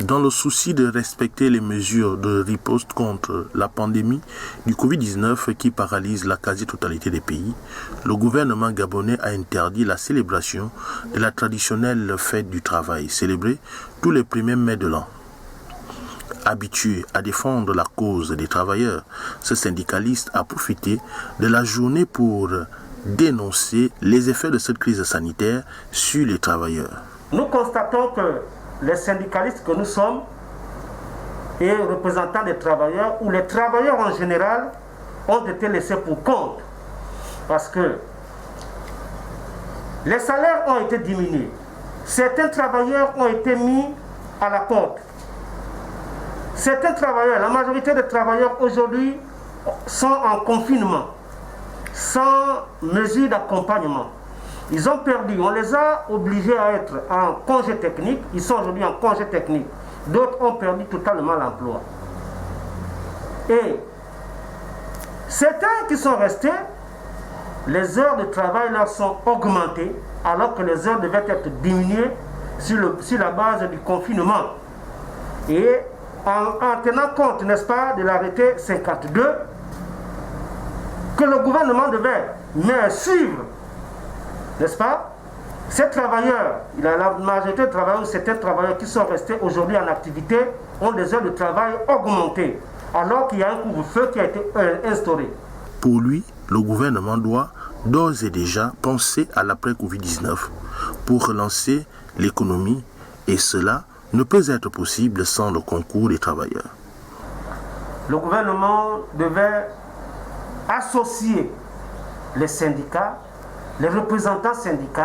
Dans le souci de respecter les mesures de riposte contre la pandémie du Covid-19 qui paralyse la quasi-totalité des pays, le gouvernement gabonais a interdit la célébration de la traditionnelle fête du travail, célébrée tous les 1er mai de l'an. Habitué à défendre la cause des travailleurs, ce syndicaliste a profité de la journée pour dénoncer les effets de cette crise sanitaire sur les travailleurs. Nous constatons que les syndicalistes que nous sommes et représentants des travailleurs ou les travailleurs en général ont été laissés pour compte parce que les salaires ont été diminués. Certains travailleurs ont été mis à la porte. Certains travailleurs, la majorité des travailleurs aujourd'hui sont en confinement, sans mesure d'accompagnement. Ils ont perdu, on les a obligés à être en congé technique, ils sont aujourd'hui en congé technique. D'autres ont perdu totalement l'emploi. Et certains qui sont restés, les heures de travail leur sont augmentées, alors que les heures devaient être diminuées sur la base du confinement. Et en tenant compte, n'est-ce pas, de l'arrêté 52, que le gouvernement devait suivre, n'est-ce pas, ces travailleurs, la majorité de travailleurs, certains travailleurs qui sont restés aujourd'hui en activité ont des heures de travail augmentées, alors qu'il y a un couvre-feu qui a été instauré. Pour lui, le gouvernement doit d'ores et déjà penser à l'après-Covid-19 pour relancer l'économie, et cela ne peut être possible sans le concours des travailleurs. Le gouvernement devait associer les syndicats, les représentants syndicaux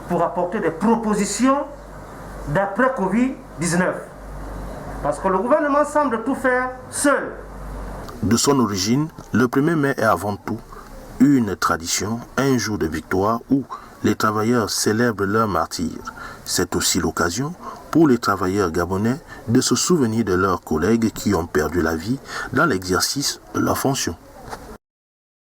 pour apporter des propositions d'après Covid-19. Parce que le gouvernement semble tout faire seul. De son origine, le 1er mai est avant tout une tradition, un jour de victoire où les travailleurs célèbrent leur martyr. C'est aussi l'occasion pour les travailleurs gabonais de se souvenir de leurs collègues qui ont perdu la vie dans l'exercice de leur fonction.